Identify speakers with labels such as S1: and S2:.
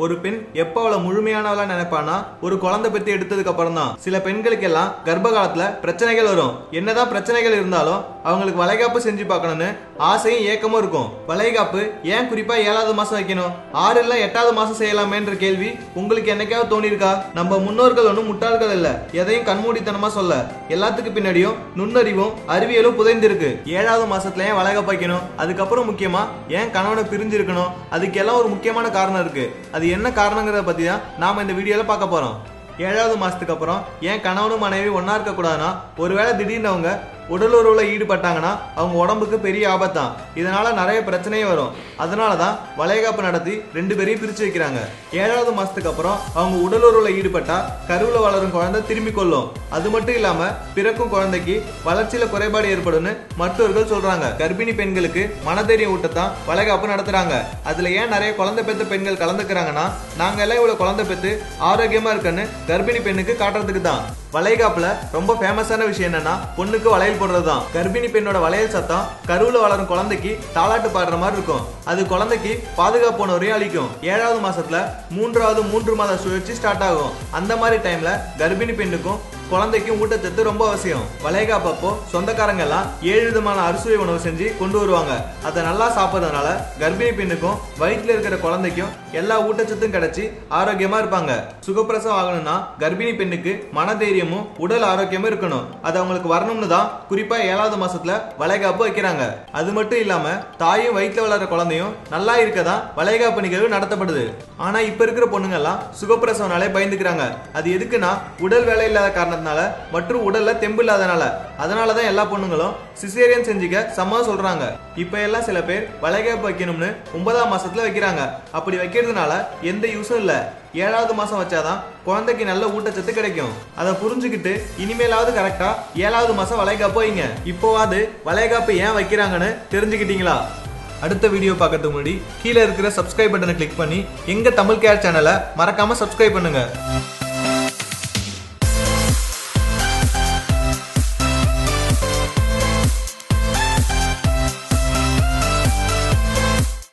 S1: ஒரு பெண் எப்ப அவளை முழுமையானவளா நினைப்பானா ஒரு குழந்தை பெற்று எடுத்ததுக்கு அப்புறம் தான். சில பெண்களுக்கு எல்லாம் கர்ப்ப காலத்துல பிரச்சனைகள் வரும். என்னதான் பிரச்சனைகள் இருந்தாலும் அவங்களுக்கு வளைகாப்பு செஞ்சு பார்க்கணும்னு ஆசையும் ஏக்கமும் இருக்கும். வளைகாப்பு ஏன் குறிப்பா 7வது மாசம் வைக்கணும், 6 இல்ல 8வது மாசம் செய்யலாமேன்ற கேள்வி உங்களுக்கு என்னைக்காவது தோணி இருக்கா? நம்ம முன்னோர்கள் ஒன்னும் முட்டாள்கள் இல்ல, எதையும் கண்மூடித்தனமா சொல்ல. எல்லாத்துக்கு பின்னாடியும் நுண்ணறிவும் அறிவியலும் புதைந்திருக்கு. 7வது மாசத்துல ஏன் வளைகாப்பு வைக்கணும், அதுக்கப்புறம் முக்கியமா ஏன் கணவனை பிரிஞ்சு இருக்கணும், அதுக்கு எல்லாம் ஒரு முக்கியமான காரணம் இருக்கு. அது என்ன காரணங்கிறத பத்தி தான் நாம இந்த வீடியோல பார்க்க போறோம். 7வது மாசத்துக்கு அப்புறம் ஏன் கணவனும் மனைவி ஒன்னா இருக்க கூடாதுன்னா, ஒருவேளை திடீர்னு அவங்க உடலுறவுல ஈடுபட்டாங்கன்னா அவங்க உடம்புக்கு பெரிய ஆபத்தான். இதனால நிறைய பிரச்சனையும் வரும். அதனாலதான் வளைகாப்பு நடத்தி 2 பேரையும் பிரிச்சு வைக்கிறாங்க. 7வது மாசத்துக்கு அப்புறம் அவங்க உடலுறவுல ஈடுபட்டா கருவுல வளரும் குழந்தை திரும்பி கொள்ளும். அது மட்டும் இல்லாம பிறக்கும் குழந்தைக்கு வளர்ச்சியில குறைபாடு ஏற்படும் மருத்துவர்கள் சொல்றாங்க. கர்ப்பிணி பெண்களுக்கு மனதைரியம் ஊட்டத்தான் வளைகாப்பு நடத்துறாங்க. அதுல ஏன் நிறைய குழந்தை பெற்ற பெண்கள் கலந்துக்கிறாங்கன்னா, நாங்க எல்லாம் இவ்வளவு குழந்தை பெற்று ஆரோக்கியமா இருக்குன்னு கர்ப்பிணி பெண்ணுக்கு காட்டுறதுக்கு தான். வளைகாப்புல ரொம்ப ஃபேமஸான விஷயம் என்னன்னா, பொண்ணுக்கு வளையல் போடுறதுதான். கர்ப்பிணி பெண்ணோட வளையல் சத்தம் கருவுல வளரும் குழந்தைக்கு தாலாட்டு பாடுற மாதிரி இருக்கும். அது குழந்தைக்கு பாதுகாப்பு உணர்வையும் அளிக்கும். 7வது மாசத்துல 3 மாத சுழற்சி ஸ்டார்ட் ஆகும். அந்த மாதிரி டைம்ல கர்ப்பிணி பெண்ணுக்கும் குழந்தைக்கும் ஊட்டச்சத்து ரொம்ப அவசியம். வளைகாப்பு அப்போ சொந்தக்காரங்க எல்லாம் 7 விதமான அறுசுவை உணவு செஞ்சு கொண்டு வருவாங்க. அதை நல்லா சாப்பிட்றதுனால கர்ப்பிணி பெண்ணுக்கும் வயிற்றுல இருக்கிற குழந்தைக்கும் எல்லா ஊட்டச்சத்தும் கிடைச்சி ஆரோக்கியமா இருப்பாங்க. சுகப்பிரசவம் ஆகணும்னா கர்ப்பிணி பெண்ணுக்கு மனதைரியமும் உடல் ஆரோக்கியமும் இருக்கணும். அது அவங்களுக்கு வரணும்னு தான் குறிப்பா 7வது மாசத்துல வளைகாப்பு வைக்கிறாங்க. அது மட்டும் இல்லாம தாயும் வயிற்றுல வளர்ற குழந்தையும் நல்லா இருக்கதான் வளைகாப்பு நிகழ்வு நடத்தப்படுது. ஆனா இப்ப இருக்கிற பொண்ணுங்க எல்லாம் சுகப்பிரசவனாலே பயந்துக்கிறாங்க. அது எதுக்குன்னா, உடல் வேலை இல்லாத காரணத்தினால மற்றும் உடல்ல தெம்பு இல்லாதனால. அதனாலதான் எல்லா பொண்ணுங்களும் சிசேரியன் செஞ்சுக்க சம்மதம் சொல்றாங்க. இப்ப எல்லாம் சில பேர் வளைகாப்பு வைக்கணும்னு 9ஆம் மாசத்துல வைக்கிறாங்க. அப்படி வைக்கிறதுனால எந்த யூஸும் இல்ல. 7வது மாசம் வச்சாதான் குழந்தைக்கு நல்ல ஊட்டச்சத்து கிடைக்கும். அதை புரிஞ்சுக்கிட்டு இனிமேலாவது கரெக்டா 7வது மாசம் வளைகாப்பு வைங்க. இப்போவாது வளைகாப்பு ஏன் வைக்கிறாங்கன்னு தெரிஞ்சுக்கிட்டீங்களா? அடுத்த வீடியோ பார்க்கறதுக்கு முன்னாடி கீழே இருக்கிற சப்ஸ்கிரைப் பட்டனை கிளிக் பண்ணி எங்க தமிழ் கேர் சேனலை மறக்காம சப்ஸ்கிரைப் பண்ணுங்க.